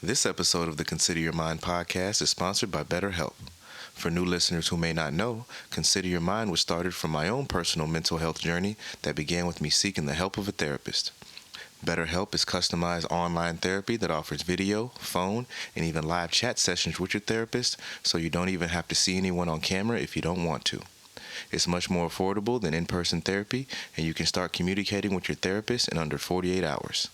This episode of the Consider Your Mind podcast is sponsored by BetterHelp. For new listeners who may not know, Consider Your Mind was started from my own personal mental health journey that began with me seeking the help of a therapist. BetterHelp is customized online therapy that offers video, phone, and even live chat sessions with your therapist, so you don't even have to see anyone on camera if you don't want to. It's much more affordable than in-person therapy, and you can start communicating with your therapist in under 48 hours.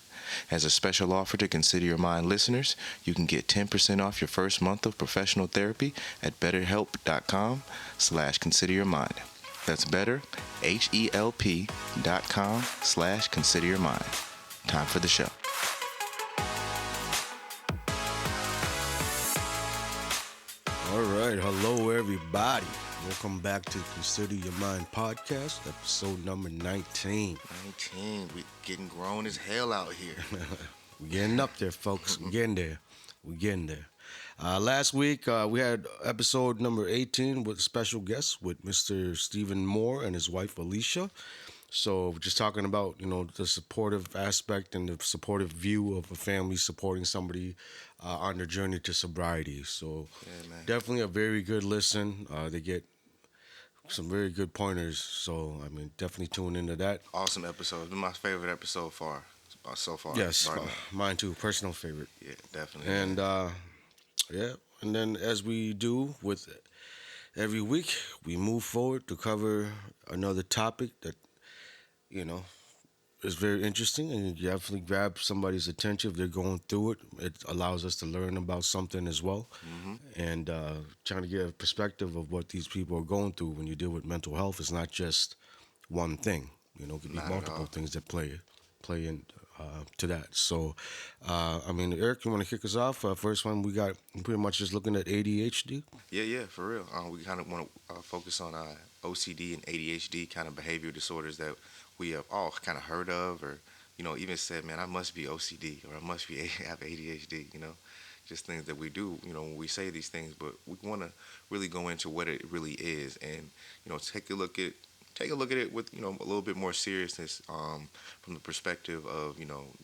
As a special offer to Consider Your Mind listeners, you can get 10% off your first month of professional therapy at betterhelp.com/consideryourmind. That's better, HELP.com/consideryourmind. Time for the show. All right, hello everybody. Welcome back to Consider Your Mind Podcast, episode number 19. 19, we getting grown as hell out here. We're getting up there, folks. We're getting there. Last week, we had episode number 18 with special guests with Mr. Stephen Moore and his wife, Alicia. So just talking about, the supportive aspect and the supportive view of a family supporting somebody on their journey to sobriety. So definitely a very good listen. They get some very good pointers. So, definitely tune into that. Awesome episode. It's been my favorite episode so far. Yes, mine too. Personal favorite. Yeah, definitely. And, and then as we do with every week, we move forward to cover another topic that, is very interesting, and you definitely grab somebody's attention if they're going through it. It allows us to learn about something as well, and trying to get a perspective of what these people are going through. When you deal with mental health, it's not just one thing. It could be multiple things that play in to that. So, Eric, you want to kick us off? First one, we got pretty much just looking at ADHD. Yeah, for real. We kind of want to focus on OCD and ADHD kind of behavioral disorders that we have all kind of heard of, or even said, man, I must be OCD or I must have ADHD. Just things that we do. When we say these things, but we want to really go into what it really is, and take a look at it with a little bit more seriousness from the perspective of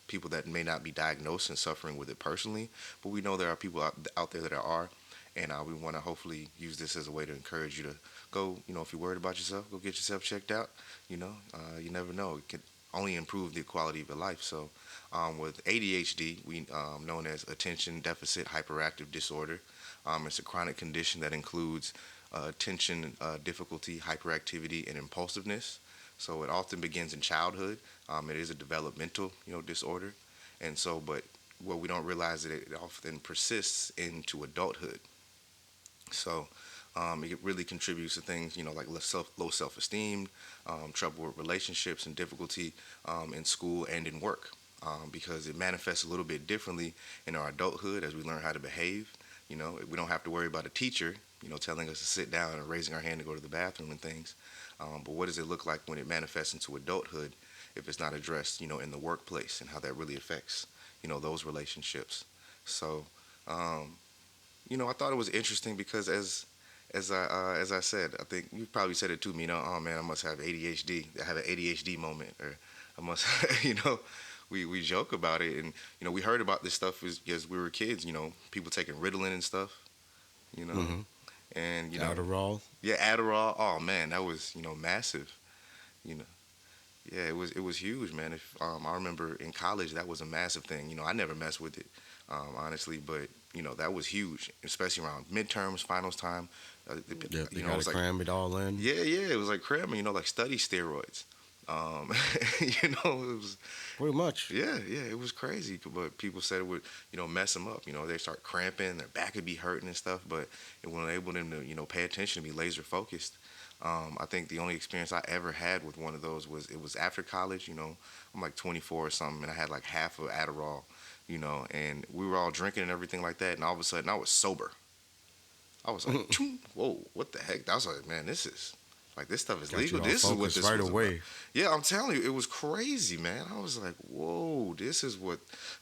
people that may not be diagnosed and suffering with it personally, but we know there are people out there that are, and we want to hopefully use this as a way to encourage you to go, if you're worried about yourself, go get yourself checked out. You never know, it can only improve the quality of your life. So with ADHD, we known as attention deficit hyperactive disorder. It's a chronic condition that includes attention difficulty, hyperactivity, and impulsiveness. So it often begins in childhood. It is a developmental, disorder, and so, but what we don't realize is that it often persists into adulthood. So it really contributes to things, like low self-esteem, trouble with relationships, and difficulty in school and in work, because it manifests a little bit differently in our adulthood as we learn how to behave. We don't have to worry about a teacher, telling us to sit down and raising our hand to go to the bathroom and things. But what does it look like when it manifests into adulthood if it's not addressed, in the workplace, and how that really affects, those relationships. So, I thought it was interesting because as I said, I think you probably said it to me. Oh man, I must have ADHD. I have an ADHD moment, or I must, we joke about it, and we heard about this stuff as we were kids. People taking Ritalin and stuff. And Adderall. Yeah, Adderall. Oh man, that was massive. You know, yeah, it was huge, man. If I remember in college, that was a massive thing. I never messed with it, honestly, but that was huge, especially around midterms, finals time. Yeah, you gotta cram it all in. Yeah, it was like cramming, like study steroids. It was Pretty much. Yeah, it was crazy. But people said it would, mess them up. They start cramping, their back would be hurting and stuff. But it would enable them to, pay attention, to be laser focused. I think the only experience I ever had with one of those was after college. I'm like 24 or something, and I had like half of Adderall. And we were all drinking and everything like that. And all of a sudden, I was sober. I was like, whoa, what the heck? I was like, man, this stuff is legal. This is what this right was away. About. Yeah, I'm telling you, it was crazy, man. I was like, whoa, this is what.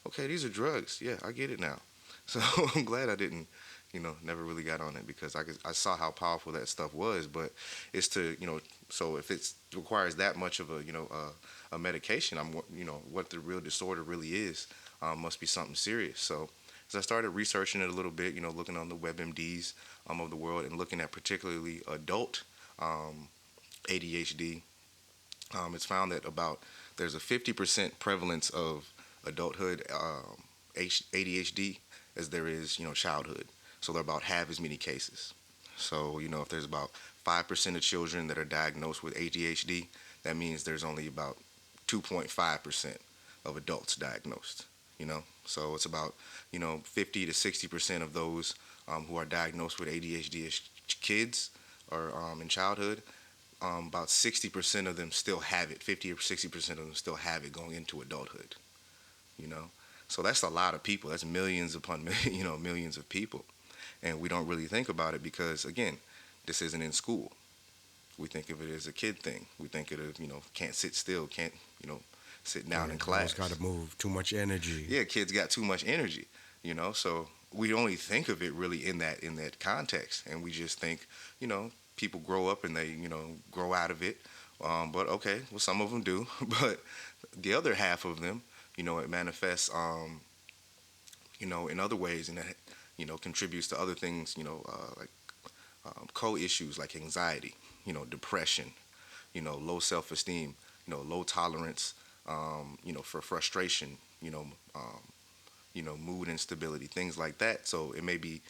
Okay, these are drugs. Yeah, I get it now. So I'm glad I didn't, never really got on it, because I saw how powerful that stuff was. But it's to, so if it requires that much of a medication, what the real disorder really is, must be something serious. So as I started researching it a little bit, looking on the WebMDs of the world and looking at particularly adult ADHD, it's found that there's a 50% prevalence of adulthood ADHD as there is, childhood. So there are about half as many cases. So, if there's about 5% of children that are diagnosed with ADHD, that means there's only about 2.5% of adults diagnosed, So it's about, 50 to 60% of those who are diagnosed with ADHD as kids or in childhood. About 60% of them still have it. 50 or 60% of them still have it going into adulthood, you know. So that's a lot of people. That's millions upon millions of people, and we don't really think about it because again, this isn't in school. We think of it as a kid thing. We think of it, can't sit still, can't, sit down Yeah, in you always class. got to move. Too much energy. Yeah, kids got too much energy, So we only think of it really in that context, and we just think, people grow up and they, grow out of it. But okay, well, some of them do, but the other half of them, it manifests, in other ways, and that, contributes to other things, like co-issues like anxiety, depression, low self-esteem, low tolerance, for frustration, mood instability, things like that. So it may be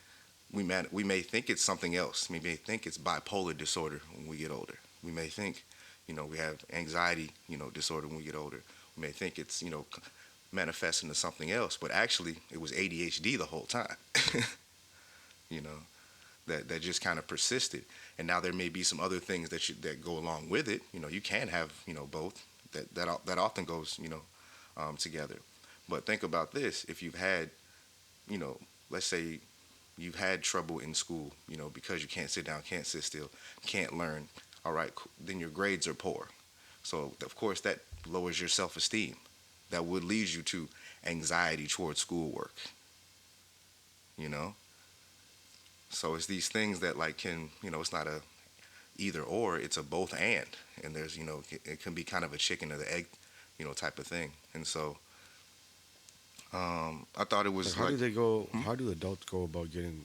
we may think it's something else. We may think it's bipolar disorder when we get older. We may think, we have anxiety, disorder when we get older. We may think it's, manifesting to something else, but actually it was ADHD the whole time. you know, that just kind of persisted. And now there may be some other things that go along with it. You can have, both. That often goes, together. But think about this: if you've had, let's say you've had trouble in school, because you can't sit down, can't sit still, can't learn. All right, then your grades are poor. So of course that lowers your self-esteem. That would lead you to anxiety towards schoolwork. You know. So it's these things that can, it's not a either or, it's a both and there's, it can be kind of a chicken or the egg, type of thing. And so I thought it was How like, do they go? How do adults go about getting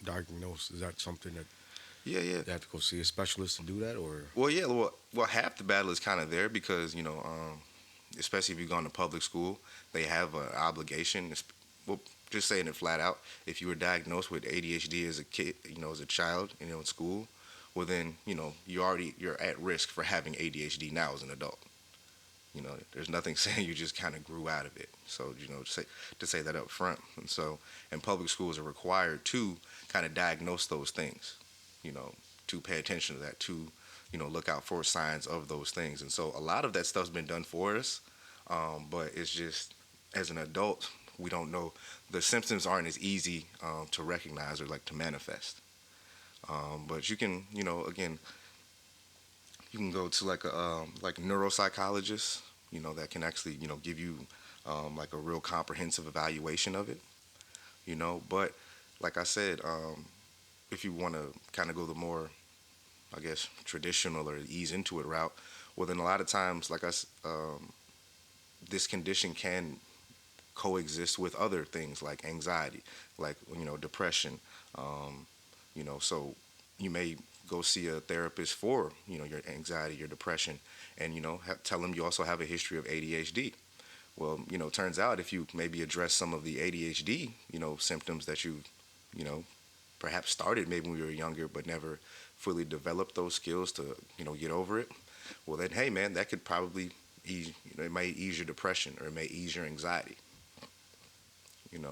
diagnosed? Is that something that yeah. they have to go see a specialist to do that, or? Well, yeah, well, half the battle is kind of there because, especially if you've gone to public school, they have an obligation. Well, just saying it flat out, if you were diagnosed with ADHD as a kid, as a child, in school, well then, you're at risk for having ADHD now as an adult. There's nothing saying you just kind of grew out of it. So, to say that up front. And so, and public schools are required to kind of diagnose those things, to pay attention to that, to, look out for signs of those things. And so a lot of that stuff's been done for us, but it's just, as an adult, we don't know. The symptoms aren't as easy to recognize or to manifest. But you can, again, you can go to like neuropsychologist, that can actually, give you a real comprehensive evaluation of it, But like I said, if you want to kind of go the more, I guess, traditional or ease into it route, well, then a lot of times, this condition can coexist with other things like anxiety, like, depression. So you may go see a therapist for, your anxiety, your depression, and, tell them you also have a history of ADHD. Well, turns out if you maybe address some of the ADHD, symptoms that you perhaps started maybe when you were younger, but never fully developed those skills to, get over it. Well, then, hey, man, that could probably ease, it may ease your depression or it may ease your anxiety.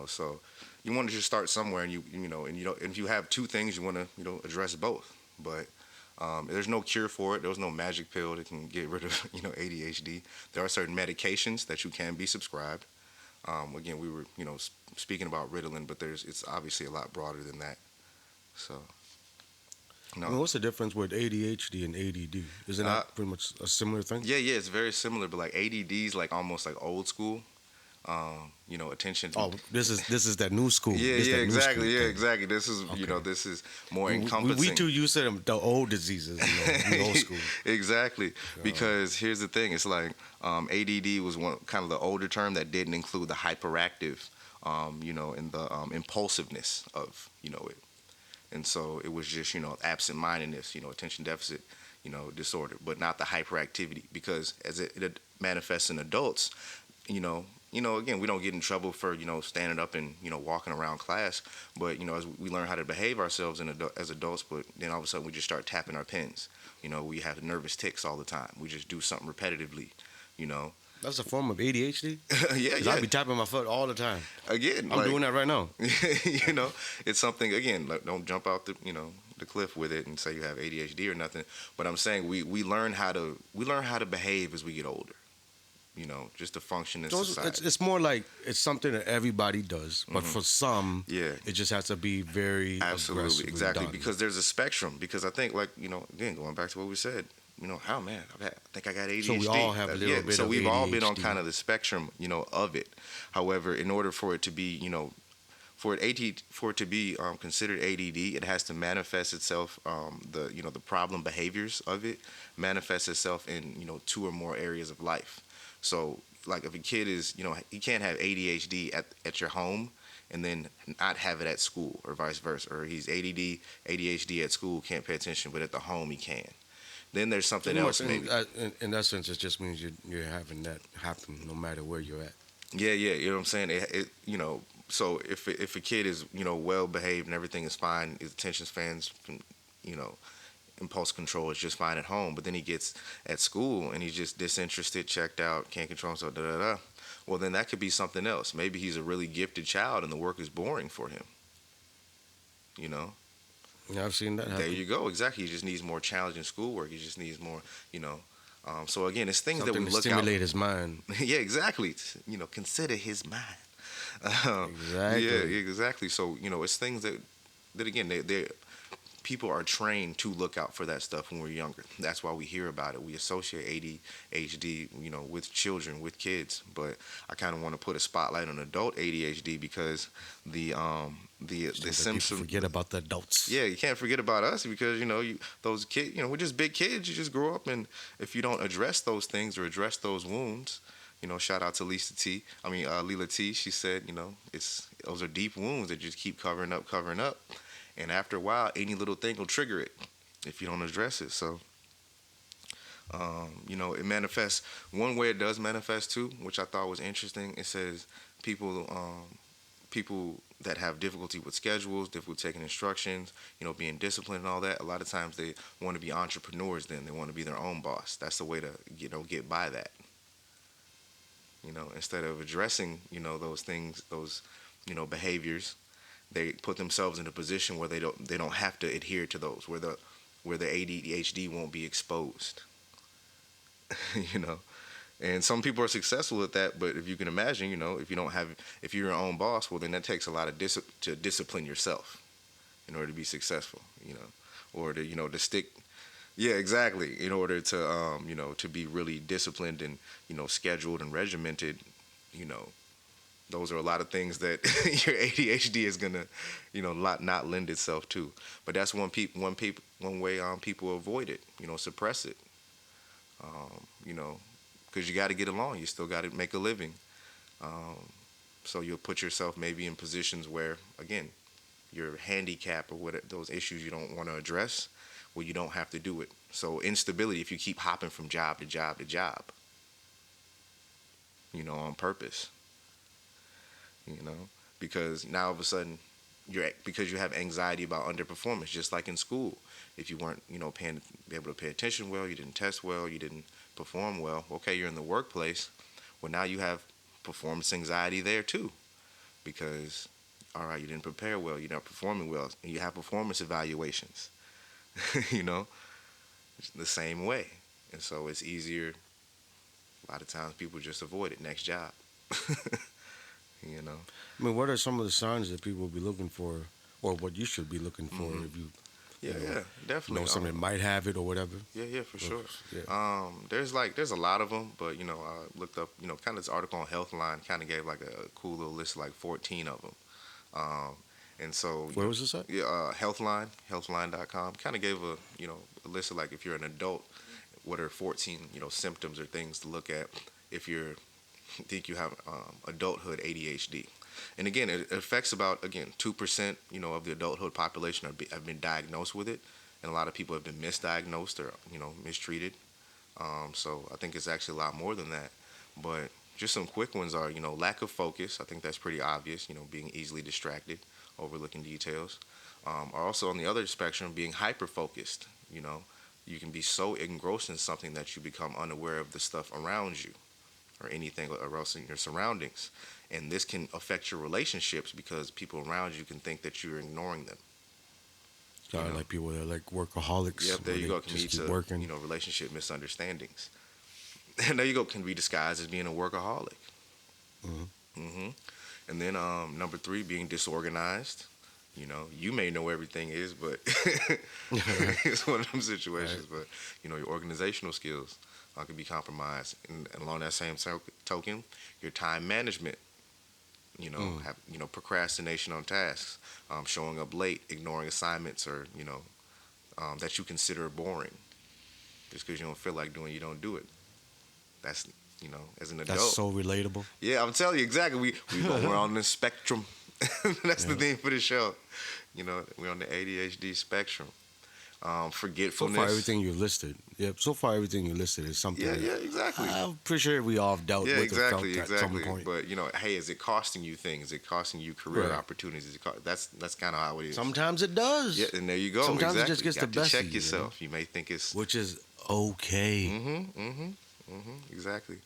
So you want to just start somewhere, and and if you have two things, you want to, address both. But there's no cure for it. There's no magic pill that can get rid of, ADHD. There are certain medications that you can be subscribed. Again, we were, speaking about Ritalin, but it's obviously a lot broader than that. So, I mean, what's the difference with ADHD and ADD? Isn't that pretty much a similar thing? Yeah, it's very similar, but ADD is almost like old school. Attention. Oh, this is that new school. Yeah, This yeah, that new exactly. school Yeah, thing. exactly. This is, Okay. this is more We encompassing. too used to the old diseases, the old school. Exactly. Because here's the thing: it's ADD was kind of the older term that didn't include the hyperactive and the impulsiveness of, it. And so it was just, absent-mindedness, attention deficit, disorder, but not the hyperactivity, because as it manifests in adults, again, we don't get in trouble for, standing up and, walking around class, but, as we learn how to behave ourselves as adults, but then all of a sudden we just start tapping our pens. We have nervous tics all the time. We just do something repetitively, you know. That's a form of ADHD. Yeah, Because yeah. I be tapping my foot all the time. Again, I'm doing that right now. it's something, again, like, don't jump out the cliff with it and say you have ADHD or nothing. But I'm saying we learn how to behave as we get older. Just to function in society. It's more like it's something that everybody does, but for some, Yeah. it just has to be very Absolutely, aggressively exactly. done. Because there's a spectrum. Because I think, like, again, going back to what we said, oh man, I think I got ADHD. So we all have a little bit so of we've all been on ADHD. kind of the spectrum, of it. However, in order for it to be, for it to be considered ADD, it has to manifest itself. The problem behaviors of it manifests itself in, two or more areas of life. So, like, if a kid is, he can't have ADHD at your home and then not have it at school, or vice versa. Or he's ADHD at school, can't pay attention, but at the home he can. Then there's something Pretty else, much maybe. in that sense, it just means you're having that happen no matter where you're at. Yeah, yeah, you know what I'm saying? So if a kid is, well behaved and everything is fine, his attention spans, you know, impulse control is just fine at home, but then he gets at school and he's just disinterested, checked out, can't control himself, da da da. Well, then that could be something else. Maybe he's a really gifted child and the work is boring for him. You know, Yeah, I've seen that happen. there you go. Exactly. He just needs more challenging schoolwork. He just needs more. So again, it's things Something that we to look stimulate his mind. out. Yeah, exactly. Consider his mind. Exactly. Yeah, exactly. So it's things that again, they people are trained to look out for that stuff when we're younger. That's why we hear about it. We associate ADHD, with children, with kids. But I kind of want to put a spotlight on adult ADHD because the People symptoms. forget about the adults. Yeah, you can't forget about us because those kids. We're just big kids. You just grow up, and if you don't address those things or address those wounds. Shout out to Leela T. She said, those are deep wounds that just keep covering up, and after a while, any little thing will trigger it if you don't address it. So, it manifests. One way it does manifest too, which I thought was interesting. It says people that have difficulty with schedules, difficulty taking instructions, being disciplined and all that. A lot of times they want to be entrepreneurs. Then they want to be their own boss. That's the way to get by that. Instead of addressing, those things, those, behaviors, they put themselves in a position where they don't have to adhere to those, where the ADHD won't be exposed. And some people are successful at that, but if you can imagine, if you're your own boss, well, then that takes a lot of to discipline yourself in order to be successful, or to stick. Yeah, exactly. In order to, to be really disciplined and, scheduled and regimented, those are a lot of things that your ADHD is gonna, not lend itself to. But that's one way people avoid it, suppress it, because you got to get along. You still got to make a living. So you'll put yourself maybe in positions where, again, your handicap or what those issues you don't want to address. Well, you don't have to do it. So instability, if you keep hopping from job to job to job, on purpose, because now all of a sudden because you have anxiety about underperformance, just like in school. If you weren't, able to pay attention well, you didn't test well, you didn't perform well. Okay, you're in the workplace. Well, now you have performance anxiety there too, because all right, you didn't prepare well, you're not performing well, and you have performance evaluations. The same way. And so it's easier. A lot of times people just avoid it. Next job. I mean, what are some of the signs that people will be looking for, or what you should be looking for if you, Yeah, you know, yeah, definitely. somebody might have it or whatever? Yeah, for sure. Yeah. There's a lot of them, but I looked up, kind of this article on Healthline kind of gave like a cool little list of like 14 of them. And so Where was this at? Yeah, healthline.com kind of gave a list of like if you're an adult, what are 14 symptoms or things to look at if you think you have adulthood ADHD. And again, it affects about, again, 2%, of the adulthood population have been diagnosed with it, and a lot of people have been misdiagnosed or mistreated. So I think it's actually a lot more than that. But just some quick ones are, lack of focus. I think that's pretty obvious. Being easily distracted, overlooking details. Or also on the other spectrum, being hyper focused. You can be so engrossed in something that you become unaware of the stuff around you or anything else in your surroundings. And this can affect your relationships because people around you can think that you're ignoring them. Kind of like people that are like workaholics. Yep, there where you they go. Can just lead keep to working. relationship misunderstandings. And there you go. Can be disguised as being a workaholic. Hmm. hmm And then number three, being disorganized. You may know everything is, but it's one of them situations. Right. But your organizational skills can be compromised. And along that same token, your time management. Mm. Have procrastination on tasks, showing up late, ignoring assignments, or that you consider boring. Just because you don't feel like doing, you don't do it. That's as an That's adult. so relatable. Yeah, I'm telling you exactly. We're on the spectrum. That's the Yeah. theme for the show. We're on the ADHD spectrum. So far, Forgetfulness. everything you listed. Yep. So far, everything you listed is something Yeah, that yeah, exactly. I'm pretty sure we all have dealt Yeah, with or felt exactly, at some exactly. point. But hey, is it costing you things? Is it costing you career Right. opportunities? That's kind of how it is. Sometimes it does. Yeah, and there you go. Sometimes it Exactly. just gets You the got to best of check you, yourself. You may think it's which is okay. exactly.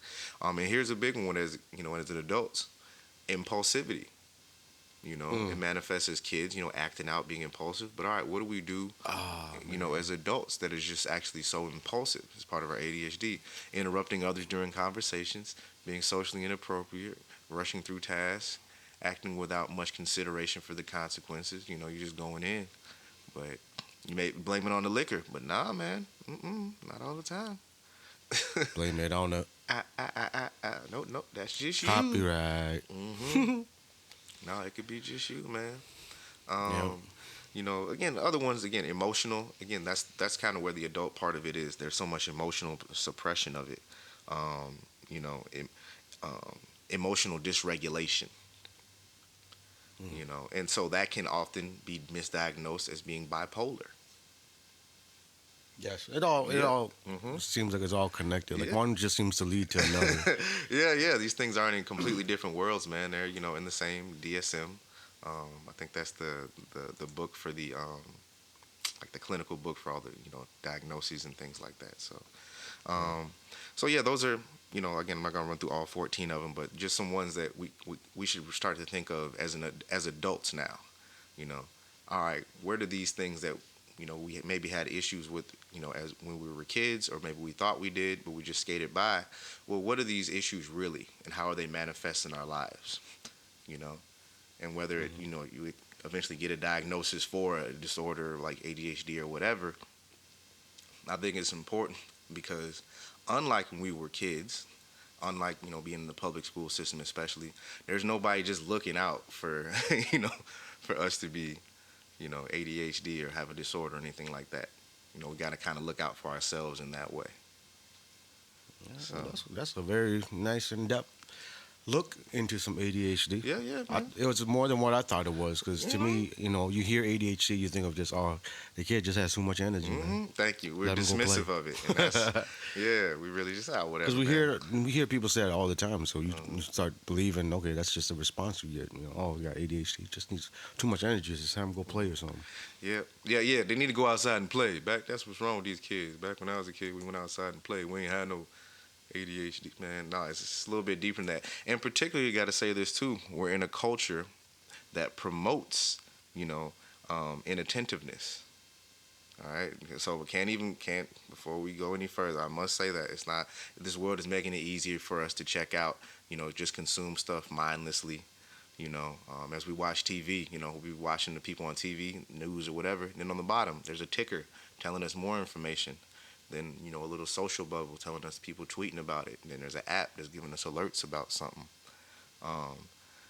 And here's a big one as as an adult, impulsivity. It Mm. manifests as kids, acting out, being impulsive. But all right, what do we do, Ah, man. as adults that is just actually so impulsive as part of our ADHD? Interrupting others during conversations, being socially inappropriate, rushing through tasks, acting without much consideration for the consequences. You're just going in. But you may blame it on the liquor, but nah, man, not all the time. Blame it on the Nope, nope, that's just you. copyright. hmm No, it could be just you, man. Yep. Um, again, the other ones, again, emotional. Again, that's kind of where the adult part of it is. There's so much emotional suppression of it. Um, you know, em, um, Emotional dysregulation. Mm. And so that can often be misdiagnosed as being bipolar. Yes. It Yeah. all hmm seems like it's all connected. Like Yeah. one just seems to lead to another. Yeah, yeah. These things aren't in completely different worlds, man. They're in the same DSM. I think that's the book for the like the clinical book for all the diagnoses and things like that. Mm. Um, so yeah, those are again I'm not gonna run through all 14 of them, but just some ones that we should start to think of as adults now. You know, all right, where do these things that we maybe had issues with as when we were kids, or maybe we thought we did but we just skated by. Well, what are these issues really, and how are they manifest in our lives? You know, and whether it Mhm. you eventually get a diagnosis for a disorder like ADHD or whatever. I think it's important because unlike when we were kids, unlike being in the public school system especially, there's nobody just looking out for for us to be ADHD or have a disorder or anything like that. We got to kind of look out for ourselves in that way. Yeah, So well, that's a very nice in depth look into some ADHD. yeah, yeah, man. It was more than what I thought it was because to hmm me, you hear ADHD, you think of just the kid just has too much energy, man. Thank you. We're Let him go play. dismissive of it, and that's yeah. We really just whatever, Because man. we hear people say it all the time, so you Mhm. start believing, okay, that's just a response you get. Oh, you got ADHD, just needs too much energy. Just have him go play or something. Yeah, yeah, yeah. They need to go outside and play. That's what's wrong with these kids. Back when I was a kid, we went outside and played. We ain't had no ADHD, man. No, it's just a little bit deeper than that. And particularly, you got to say this too. We're in a culture that promotes, inattentiveness. All right. So we can't before we go any further. I must say that it's not. This world is making it easier for us to check out. Just consume stuff mindlessly. As we watch TV, we'll be watching the people on TV, news or whatever. And then on the bottom, there's a ticker telling us more information. Then a little social bubble telling us people tweeting about it. And then there's an app that's giving us alerts about something. Um,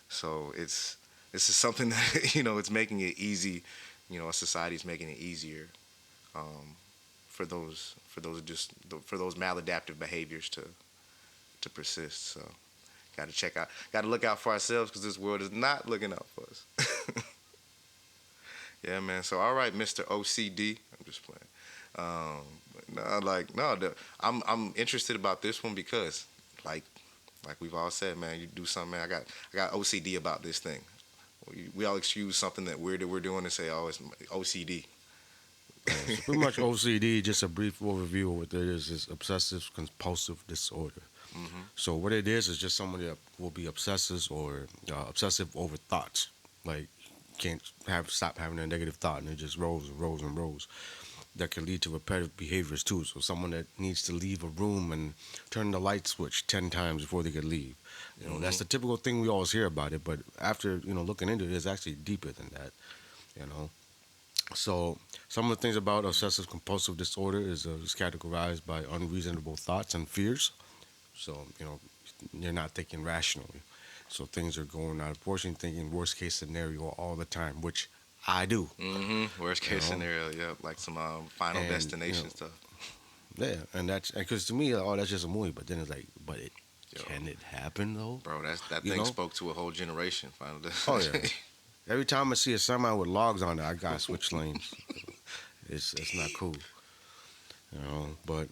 so this is something that it's making it easy. Our society's making it easier um, for those maladaptive behaviors to persist. So Got to check out. Got to look out for ourselves because this world is not looking out for us. Yeah, man. So all right, Mr. OCD. I'm just playing. Um, no, like no, I'm interested about this one because like we've all said, man, you do something, man. I got OCD about this thing. We all excuse something that we're doing and say, oh, it's OCD. So pretty much OCD, just a brief overview of what it is obsessive compulsive disorder. Mm-hmm. So what it is just somebody that will be obsessive over thoughts. Like can't stop having a negative thought and it just rolls and rolls and rolls. That can lead to repetitive behaviors too. So someone that needs to leave a room and turn the light switch 10 times before they could leave. That's the typical thing we always hear about it, but after, looking into it, it's actually deeper than that, you know. So some of the things about obsessive compulsive disorder is categorized by unreasonable thoughts and fears. So, you're not thinking rationally. So things are going out of proportion, thinking worst case scenario all the time, which I do. Mm-hmm. Worst case scenario, yeah, like some Final And, Destination stuff. yeah, and that's because to me, oh, that's just a movie. But then it's like, Yo, can it happen though? bro, that You thing know? spoke to a whole generation. Final Oh Destination. yeah. Every time I see a semi with logs on it, I gotta switch lanes. It's not cool, But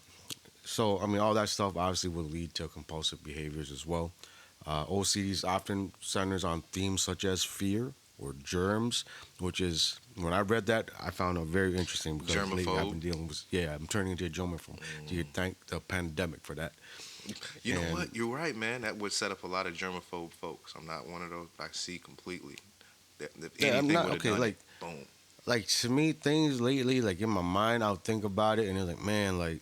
so I mean, all that stuff obviously will lead to compulsive behaviors as well. OCD often centers on themes such as fear or germs, which is when I read that I found it very interesting because lately I've been Germaphobe. dealing with I'm turning into a germaphobe. Do you thank the pandemic for that? You know And what? You're right, man. That would set up a lot of germaphobe folks. I'm not one of those. I see completely. That if yeah, I'm anything not would have okay. done it, boom. Like to me, things lately, like in my mind, I'll think about it and it's like, man, like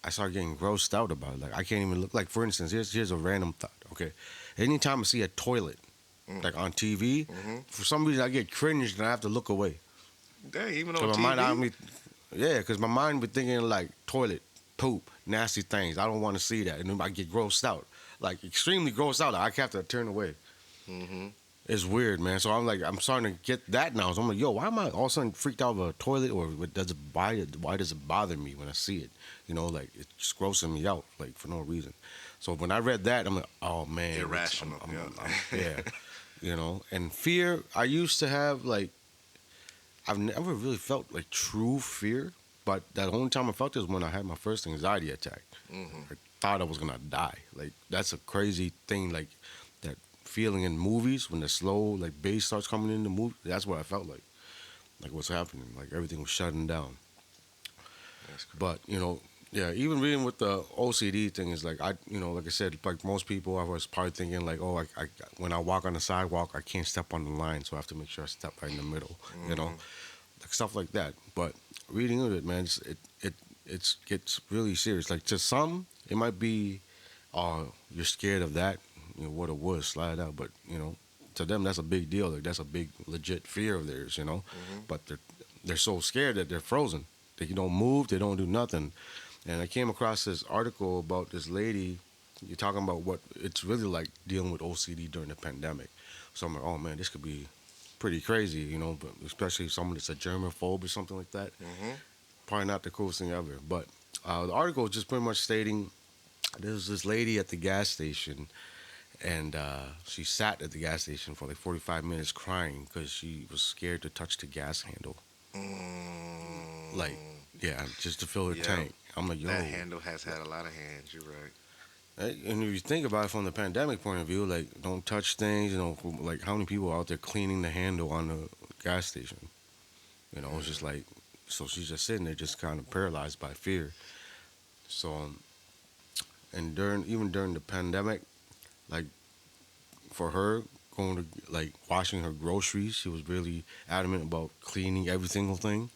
I start getting grossed out about it. Like I can't even look. Like for instance, here's a random thought. Okay, anytime I see a toilet Mm. like on TV, Mm-hmm. for some reason I get cringed and I have to look away. Dang, even on Cause my mind, TV. yeah, because my mind be thinking like toilet, poop, nasty things. I don't want to see that, and then I get grossed out, like extremely grossed out. I have to turn away. Mm-hmm. It's weird, man. So I'm starting to get that now. So I'm like, yo, why am I all of a sudden freaked out of a toilet, or why does it bother me when I see it? Like it's just grossing me out, like for no reason. So when I read that, I'm like, oh man, Irrational. yeah, And fear, I used to have like I've never really felt like true fear, but that only time I felt it was when I had my first anxiety attack. Mm-hmm. I thought I was gonna die. Like that's a crazy thing. Like that feeling in movies when the slow like bass starts coming in the movie. That's what I felt like. Like what's happening? Like everything was shutting down. That's crazy. But yeah. Even reading with the OCD thing is like like I said, like most people, I was probably thinking like, oh, I when I walk on the sidewalk, I can't step on the line, so I have to make sure I step right in the middle. Mm-hmm. Like stuff like that. But reading it, man, it gets really serious. Like to some, it might be, oh, you're scared of that, what it was, slide out. But to them, that's a big deal. Like that's a big legit fear of theirs. Mm-hmm. But they're so scared that they're frozen. They don't move. They don't do nothing. And I came across this article about this lady. You're talking about what it's really like dealing with OCD during the pandemic. So I'm like, oh man, this could be pretty crazy, but especially someone that's a germaphobe or something like that. Mm-hmm. Probably not the coolest thing ever. But the article is just pretty much stating there was this lady at the gas station, and she sat at the gas station for like 45 minutes crying because she was scared to touch the gas handle. Like, yeah, just to fill her Yeah. tank. I'm like, yo. That handle has had a lot of hands. You're right. And if you think about it from the pandemic point of view, like, don't touch things, like how many people are out there cleaning the handle on the gas station? It's just like, so she's just sitting there just kind of paralyzed by fear. So, and even during the pandemic, like for her going to like washing her groceries, she was really adamant about cleaning every single thing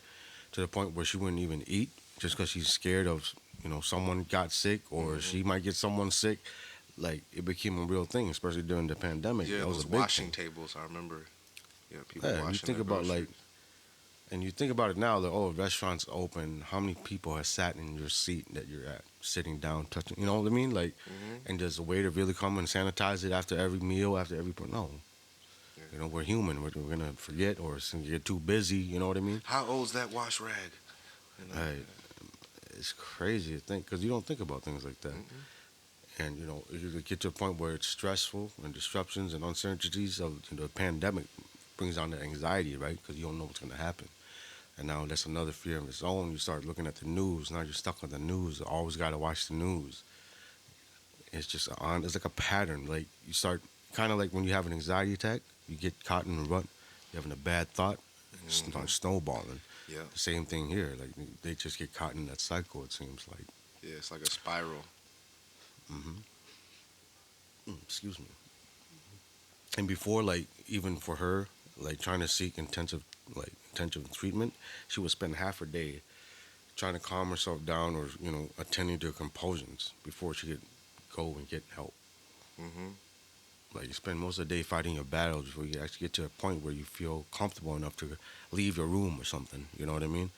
to the point where she wouldn't even eat just because she's scared of someone got sick or Mm-hmm. she might get someone sick. Like it became a real thing, especially during the pandemic. Yeah, That was those a big washing thing. tables. I remember. Yeah, people Yeah, and you washing think their about groceries. and you think about it now, like, oh, restaurants open. How many people have sat in your seat that you're at, sitting down, touching? You know what I mean? Like, Mm-hmm. and does the waiter really come and sanitize it after every meal, after every? No, Yeah. we're human. We're gonna forget or get too busy. You know what I mean? How old's that wash rag? You know? Right. It's crazy to think because you don't think about things like that. Mm-mm. And you get to a point where it's stressful and disruptions and uncertainties of the pandemic brings on the anxiety, right? Because you don't know what's going to happen. And now that's another fear of its own. You start looking at the news. Now you're stuck on the news. Always got to watch the news. It's just on. It's like a pattern. Like you start kind of like when you have an anxiety attack, you get caught in a rut. You're having a bad thought, and Hmm. start snowballing. Yeah. The same thing here. Like they just get caught in that cycle. It seems like. Yeah. It's like a spiral. Hmm. Excuse me. And before, like even for her, like trying to seek intensive treatment, she would spend half her day trying to calm herself down or attending to her compulsions before she could go and get help. Hmm. Like you spend most of the day fighting your battles before you actually get to a point where you feel comfortable enough to leave your room or something. You know what I mean?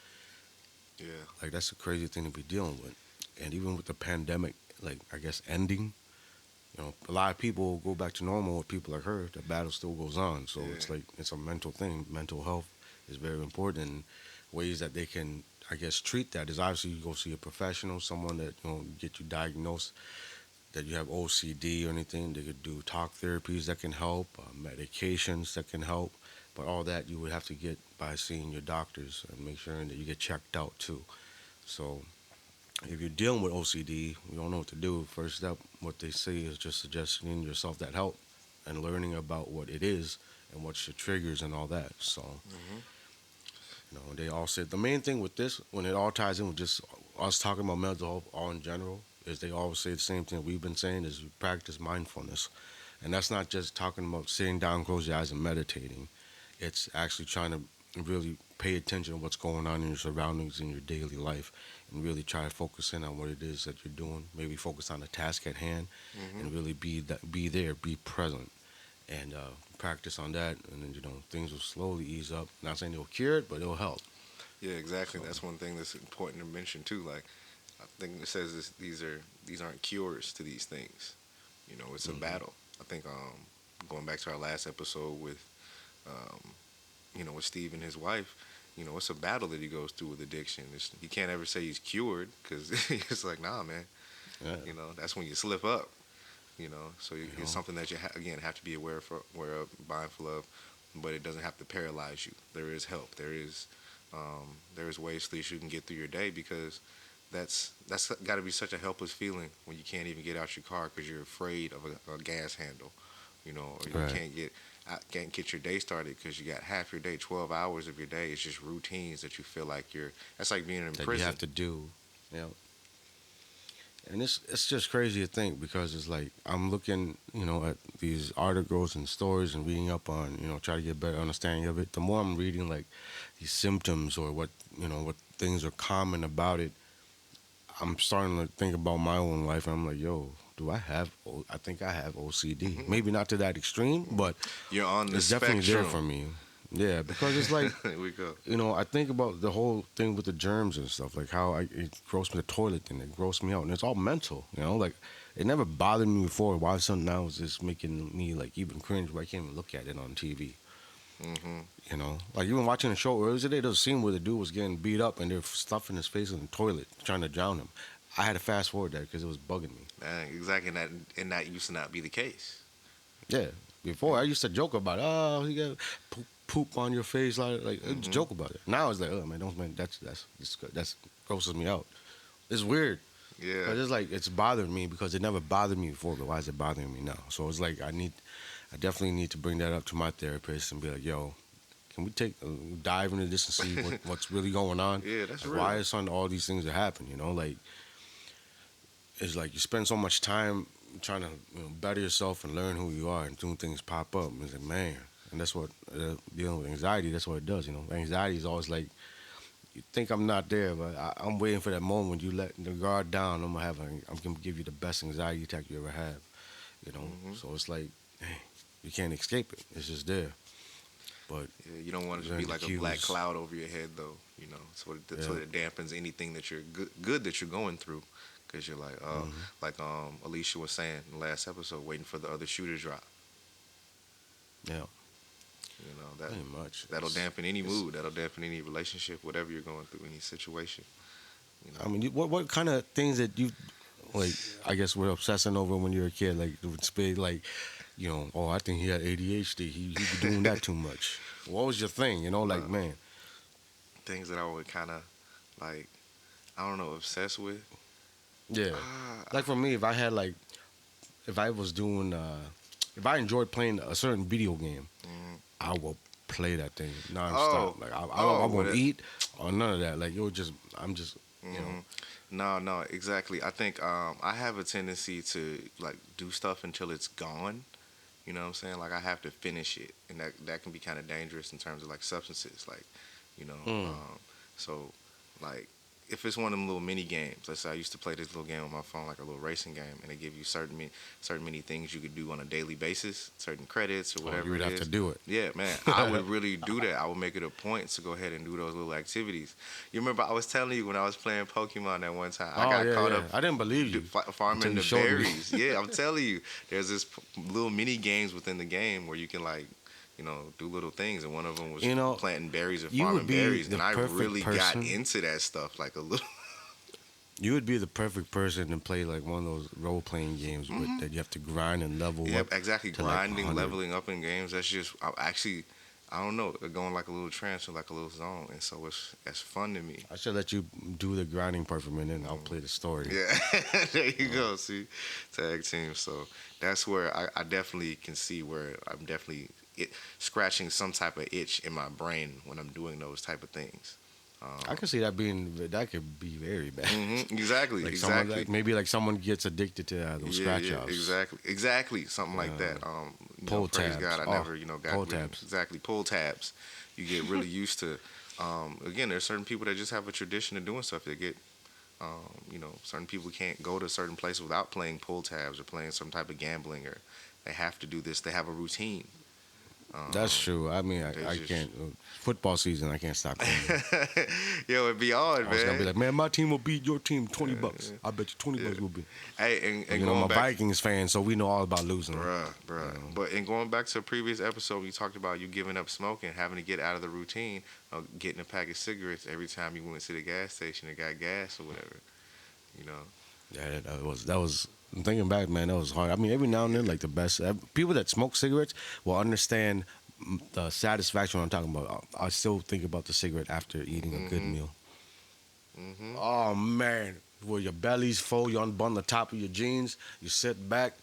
Yeah. Like that's a crazy thing to be dealing with. And even with the pandemic, like I guess ending, a lot of people go back to normal with people like her. The battle still goes on. So Yeah. it's like it's a mental thing. Mental health is very important. And ways that they can, I guess, treat that is obviously you go see a professional, someone that get you diagnosed that you have OCD or anything. They could do talk therapies that can help, medications that can help. But all that you would have to get by seeing your doctors and make sure that you get checked out too. So if you're dealing with OCD, you don't know what to do. First step, what they say is just suggesting yourself that help and learning about what it is and what's your triggers and all that. So, Hmm. they all said the main thing with this, when it all ties in with just us talking about mental health all in general, is they always say the same thing we've been saying is you practice mindfulness. And that's not just talking about sitting down, close your eyes and meditating. It's actually trying to really pay attention to what's going on in your surroundings in your daily life and really try to focus in on what it is that you're doing. Maybe focus on the task at hand Hmm. and really be there, be present, and practice on that. And then things will slowly ease up. Not saying it'll cure it, but it'll help. Yeah. Exactly. So. That's one thing that's important to mention too. Like, I think it says this, these aren't cures to these things. It's a Hmm. battle. I think going back to our last episode with um, with Steve and his wife, it's a battle that he goes through with addiction. He can't ever say he's cured because it's like, nah, man. Yeah, That's when you slip up. So you it's know. something that you again have to be aware of, mindful of, but it doesn't have to paralyze you. There is help. There is ways that you can get through your day because that's got to be such a helpless feeling when you can't even get out your car because you're afraid of a gas handle, or you Right. can't get your day started because you got half your day, 12 hours of your day. It's just routines that you feel like you're. That's like being in That you prison. have to do. Yeah. And it's just crazy to think because it's like I'm looking, at these articles and stories and reading up on, try to get a better understanding of it. The more I'm reading like these symptoms or what things are common about it, I'm starting to think about my own life and I'm like, yo, do I have I think I have OCD. Maybe not to that extreme, but You're on the it's definitely there spectrum. for me. Yeah, because it's like Here we go. I think about the whole thing with the germs and stuff, like how it grossed me, the toilet thing, it grossed me out. And it's all mental, like it never bothered me before. Why something now is just making me like even cringe where I can't even look at it on TV, Hmm. Like even watching a show earlier today, there was a scene where the dude was getting beat up and they're stuffing his face in the toilet trying to drown him. I had to fast forward that because it was bugging me. Exactly, and that used to not be the case. Yeah, before I used to joke about, oh, you got poop on your face, like I just Hmm. joke about it. Now it's like, oh man, don't man, that's grosses me out. It's weird Yeah. because it's like it's bothering me because it never bothered me before, but why is it bothering me now? So it's like I definitely need to bring that up to my therapist and be like, yo, can we take dive into this and see what's really going on? Yeah, that's Like, real. why is on all these things that happen? Like it's like you spend so much time trying to better yourself and learn who you are, and soon things pop up. And it's like, man, and that's what dealing with anxiety. That's what it does. Anxiety is always like you think I'm not there, but I'm waiting for that moment when you let the guard down. I'm gonna give you the best anxiety attack you ever have. Hmm. So it's like, hey, you can't escape it. It's just there. But Yeah, you don't want it to be learn the like a black cues. cloud over your head, though. So Yeah. it dampens anything that you're good that you're going through, because you're like, Hmm. like Alicia was saying in the last episode, waiting for the other shoe to drop. Yeah. That Pretty much. that'll dampen any It's mood, that'll dampen any relationship, whatever you're going through, any situation. You I know. mean, what kind of things that you like I guess we're obsessing over when you're a kid, like it would speak like, oh, I think he had ADHD. He be doing that too much. What was your thing? Like uh, man, things that I would kind of like, I don't know, obsessed with. yeah. Ah, Like for me, if I had like, if I was doing, if I enjoyed playing a certain video game, mm, I will play that thing oh, nonstop. Like I oh, won't eat or none of that. Like it would just, I'm just, hmm. No, no, exactly. I think I have a tendency to like do stuff until it's gone. You know what I'm saying? Like I have to finish it, and that can be kind of dangerous in terms of like substances. Like, you know, mm. so like if it's one of them little mini games. Let's say I used to play this little game on my phone, like a little racing game, and they give you certain many things you could do on a daily basis, certain credits or Oh, you whatever would it have to is. do it. Yeah, man, I would really do that. I would make it a point to go ahead and do those little activities. You remember I was telling you when I was playing Pokemon that one time, I Oh got yeah, caught yeah. up I didn't believe you until farming you the showed me. berries. Yeah, I'm telling you, there's this little mini games within the game where you can like, do little things, and one of them was You know, planting berries and you would farming be berries, the and I perfect really got person. into that stuff like a little. You would be the perfect person to play like one of those role playing games with Hmm. that you have to grind and level Yep, up exactly. to like Grinding, 100. leveling up in games. That's just actually, I don't know, going like a little trance or like a little zone, and so it's fun to me. I should let you do the grinding part for me, and then I'll play the story. Yeah, there you go. See, tag team. So that's where I definitely can see where I'm definitely scratching some type of itch in my brain when I'm doing those type of things. I Um, can see that could be very bad. exactly, Like someone exactly. like maybe like someone gets addicted to those Yeah, scratch yeah, offs. exactly, exactly, something like Uh, that. pull Praise tabs. God, I Oh, never, got pull really, tabs. exactly pull tabs. You get really used to. Again, there's certain people that just have a tradition of doing stuff. They get, certain people can't go to certain places without playing pull tabs or playing some type of gambling, or they have to do this. They have a routine. That's Um, true. I mean, they I just can't. Football season, I can't stop going. Yo, it be on, I was gonna be man. like, man, my team will beat your team $20. I bet you Yeah. $20 will be. Hey, But, and I'm going a back, Vikings fan, so we know all about losing. bruh. But in going back to a previous episode, you talked about you giving up smoking, having to get out of the routine of getting a pack of cigarettes every time you went to the gas station and got gas or whatever. You know. Yeah, that was. I'm thinking back, man, that was hard. I mean, every now and then, like the best people that smoke cigarettes will understand the satisfaction I'm talking about. I still think about the cigarette after eating a good Mhm. meal. Mhm. Oh man, where your belly's full, you unbutton the top of your jeans, you sit back,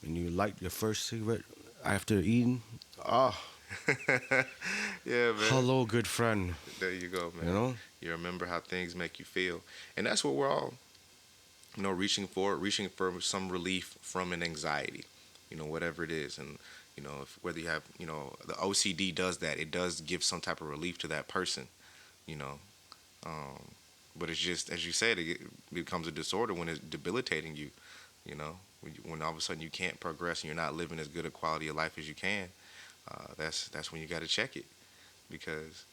and you light your first cigarette after eating. Oh, Yeah, man. hello, good friend. There you go, You man. know, You remember how things make you feel, and that's what we're all, reaching for some relief from an anxiety, whatever it is, and whether you have, the OCD does that. It does give some type of relief to that person, you know. Um, but it's just as you said, it becomes a disorder when it's debilitating you. When all of a sudden you can't progress and you're not living as good a quality of life as you can. That's when you got to check it, because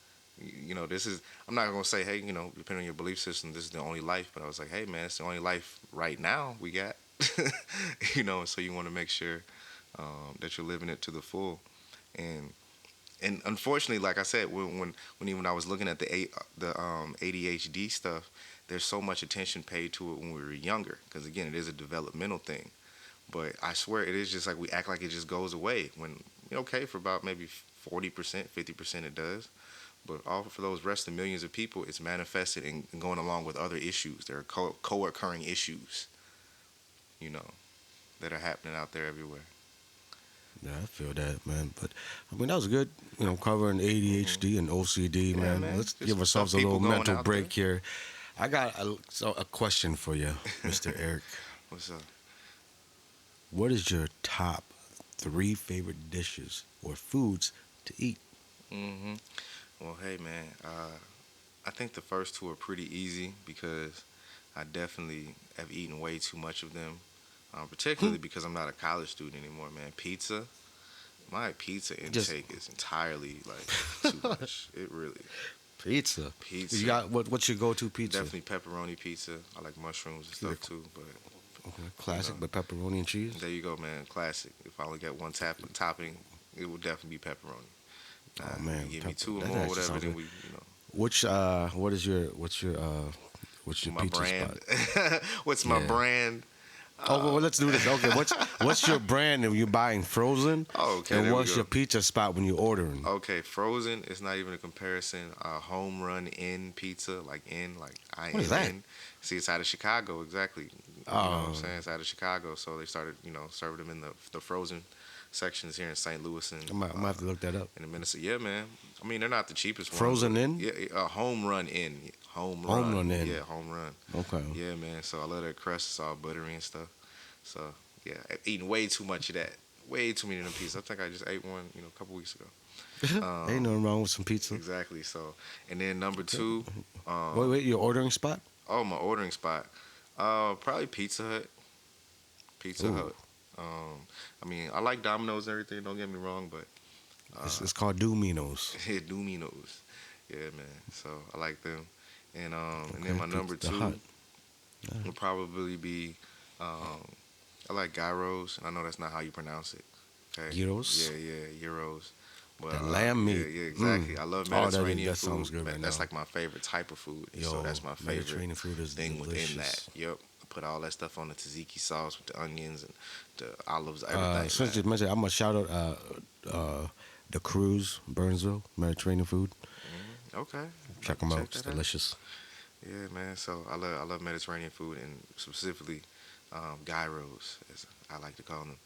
this is, I'm not gonna say, hey, depending on your belief system, this is the only life, but I was like, hey man, it's the only life right now we got. So you want to make sure that you're living it to the full. And and unfortunately, like I said, when even I was looking at the ADHD stuff, there's so much attention paid to it when we were younger, because again, it is a developmental thing. But I swear, it is just like we act like it just goes away when, okay, for about maybe 40%, 50% it does. But all for those rest of millions of people, it's manifested and going along with other issues. There are co-occurring issues, you know, that are happening out there everywhere. yeah, I feel that, man. But I mean, that was good. Covering Hmm. ADHD and OCD, Yeah, man. man. Let's Just give some stuff ourselves a people little going mental out there. break here. I got a question for you, Mr. Eric. What's up? What is your top three favorite dishes or foods to eat? Hmm. Well, hey, man. I think the first two are pretty easy because I definitely have eaten way too much of them. Particularly because I'm not a college student anymore, man. Pizza. My pizza Just intake is entirely like too much. It really pizza. You pizza. got what's your go-to pizza? Definitely pepperoni pizza. I like mushrooms and Either stuff too. But okay, you know, classic, but pepperoni and cheese. there you go, man. Classic. If I only got one topping, it would definitely be pepperoni. Oh You man, give me two or that more, actually whatever, sounds then good. we, what's your my pizza brand. spot? What's my Yeah, brand? well, let's do this. Okay, what's your brand if you're buying frozen? Oh, okay, And there we what's go. your pizza spot when you're ordering? Okay, frozen is not even a comparison. Home run in pizza, like What is that? INN. See, it's out of Chicago, exactly. You know what I'm saying? It's out of Chicago, so they started, serving them in the frozen sections here in St. Louis and I'm gonna have to look that up. in Minnesota. Yeah, man. I mean, they're not the cheapest ones. Frozen but- in? Yeah, home run in. Home run in. Yeah, home run. Okay. Yeah, man. So I love that crust. It's all buttery and stuff. So yeah, eating way too much of that. Way too many of them pieces. I think I just ate one, a couple weeks ago. Ain't nothing wrong with some pizza. Exactly. So, and then number two. Wait, your ordering spot? Oh, my ordering spot. Probably Pizza Hut. Pizza Ooh. Hut. I mean, I like Domino's and everything. Don't get me wrong, but It's called Domino's. Domino's. Yeah, man. So I like them. And Okay, then my number Pizza two Hut. Yeah. would probably be I like gyros, and I know that's not how you pronounce it. Okay. Gyros? Yeah, gyros. But That lamb meat. Yeah, exactly. I love Mediterranean that food. sounds good right That's now. like my favorite type of food. and Yo, so that's my favorite Mediterranean food is thing within that. delicious. Yep. Put all that stuff on the tzatziki sauce with the onions and the olives, everything. Since you man. mentioned, I'm gonna shout out the Cruise, Burnsville, Mediterranean food. Okay. Check them out. It's that delicious. Yeah, man. So I love Mediterranean food and specifically gyros, as I like to call them.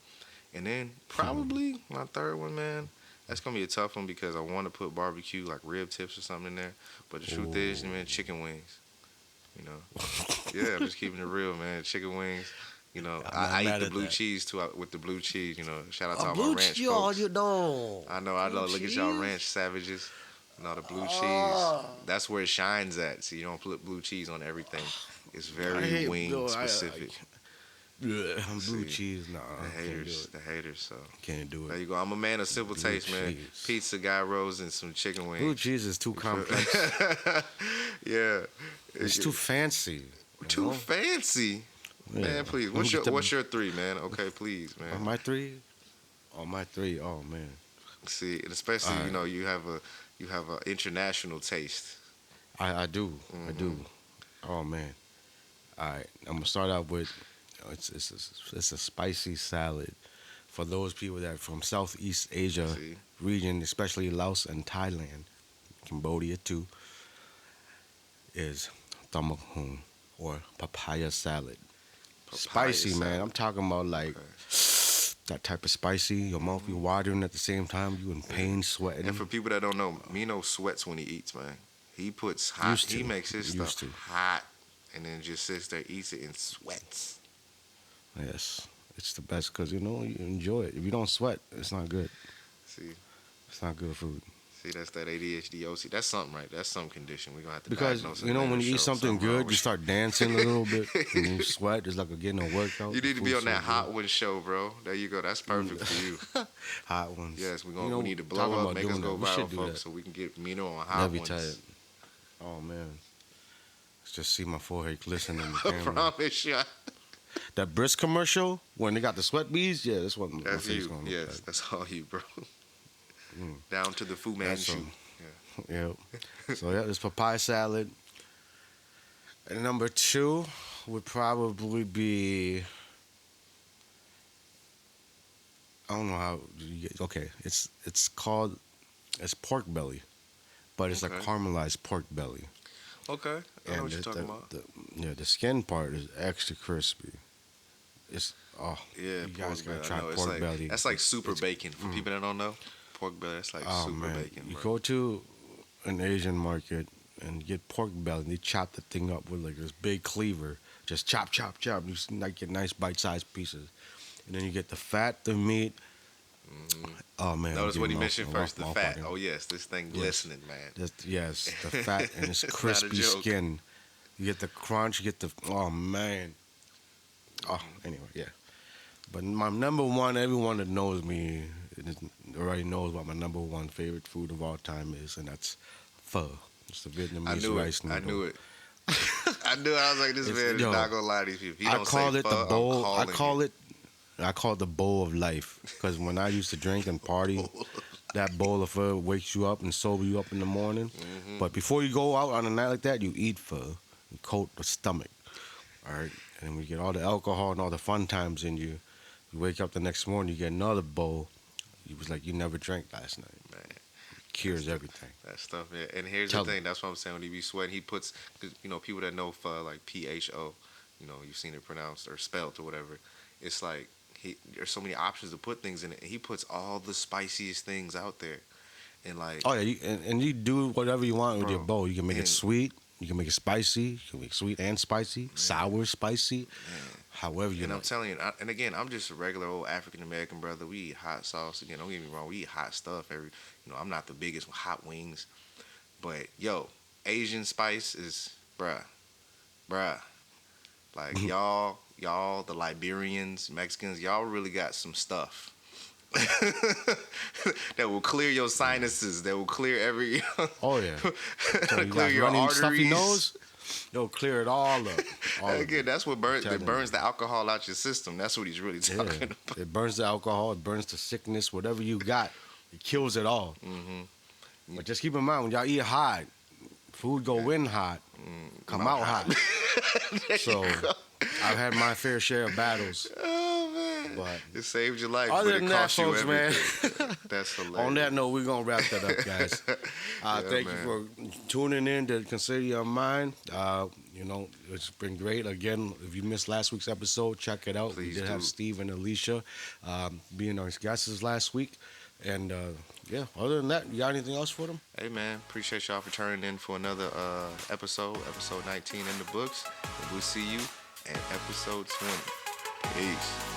And then probably my third one, man. That's gonna be a tough one because I want to put barbecue, like rib tips or something in there. But the truth is, man, chicken wings. Yeah, I'm just keeping it real, man. Chicken wings. I eat the blue cheese too with the blue cheese. Shout out to all my ranch folks. know. I know. Look at y'all ranch savages. The blue cheese. That's where it shines at. See, you don't put blue cheese on everything. It's very wing specific. Blue See, cheese, nah. The haters. So Can't do there it. you go. I'm a man of simple Blue taste, man. cheese. Pizza, gyros, and some chicken wings. Blue cheese is too complex. Yeah, It's too fancy. too fancy. Yeah. Man, please. Let me get What's your three, man? Okay, please, man. My three? My three. Oh man. See, and especially All right. you have a international taste. I do. I do. Oh man. All right. I'm gonna start out with it's a spicy salad for those people that are from Southeast Asia See, region, especially Laos and Thailand, Cambodia too. Is tamakhung or papaya salad. Spicy, man. salad. I'm talking about like Okay. that type of spicy. Your mouth be watering at the same time. You in pain, sweating. And for people that don't know, Mino sweats when he eats, man. He puts hot. Used to. He makes his Used stuff to. hot, and then just sits there, eats it, and sweats. Yes, it's the best because you enjoy it. If you don't sweat, it's not good. See, It's not good food. that's that ADHD OCD. That's something, right? That's some condition. We're gonna have to Because diagnose it when later, you eat show something wrong good, with you start dancing a little bit, and you sweat. It's like getting a workout. You need to The be food's on that so Hot good. One show, bro. There you go. That's perfect for you. Hot ones. Yes, we You we need to talking blow up, about make us doing go that. We viral, should do folks, that. so we can get Mino on Hot Never be Ones. tired. Oh man, let's just see my forehead glistening in the I camera. promise you. That brisk commercial when they got the sweat beads, yeah, that's what my That's face you. gonna look Yes, like. that's all you, bro. Mm. Down to the Fu That's Manchu. Yeah. So yeah, this papaya salad. And number two would probably be I don't know how. Okay, it's pork belly, but it's like Okay. caramelized pork belly. Okay, I know what you're talking about. The skin part is extra crispy. It's Yeah, you guys pork gotta belly. try I know, pork belly. That's like super It's- bacon. For people that don't know, pork belly, that's like Oh super man, bacon, you bro. go to an Asian market and get pork belly. And they chop the thing up with like this big cleaver. Just chop, chop, chop. You like get nice bite-sized pieces, and then you get the fat, the meat. Oh man, Notice I'm what he getting mentioned off- first, the off fat. on it. Oh yes, this thing Yes. glistening, man. Yes, the fat and it's Not a crispy joke. skin. You get the crunch. You get the man. Oh, anyway, yeah. But my number one, everyone that knows me already knows what my number one favorite food of all time is, and that's pho. It's the Vietnamese I knew rice it. noodle. I knew it. I knew it. I was like, this man is yo, not gonna lie to these people. If he I don't call say it pho, the bowl. I'm I calling call you. it. I call it the bowl of life because when I used to drink and party, that bowl of pho wakes you up and sober you up in the morning. But before you go out on a night like that, you eat pho and coat the stomach. All right, and then we get all the alcohol and all the fun times in you. You wake up the next morning, you get another bowl. You was like you never drank last night. Man, Cures everything. that stuff. Yeah. And here's Tell the thing. That's what I'm saying. When he be sweating, he puts, 'cause, people that know for like PHO, you've seen it pronounced or spelled or whatever. It's like there's so many options to put things in it. And he puts all the spiciest things out there, and like, Oh yeah, and you do whatever you want with your bro, bowl. You can make it and- sweet. You can make it spicy. You can make it sweet and spicy, sour, spicy. However you and I'm like. telling you, and again, I'm just a regular old African American brother. We eat hot sauce. Again, don't get me wrong. We eat hot stuff. I'm not the biggest with hot wings, but yo, Asian spice is, bruh. Like y'all, the Liberians, Mexicans, y'all really got some stuff that will clear your sinuses. That will clear every. Oh yeah. So you clear got your running, arteries. stuffy nose. Yo, clear it all up. All of Again, it. that's what burns. Telling That burns the alcohol out your system. That's what he's really Yeah. talking about. It burns the alcohol. It burns the sickness. Whatever you got, it kills it all. Mm-hmm. But just keep in mind when y'all eat hot, food go in hot, come out hot. So I've had my fair share of battles. Oh man, But it saved your life, other but it than that, cost you folks, man. everything. That's hilarious. On that note, we're gonna wrap that up, guys. Thank man. you for tuning in to Consider Your Mind. It's been great. Again, if you missed last week's episode, check it out. Please we did have do. Steve and Alicia being our guests last week. And other than that, you got anything else for them? Hey man, appreciate y'all for turning in for another episode 19 in the books. And we'll see you at episode 20. Peace.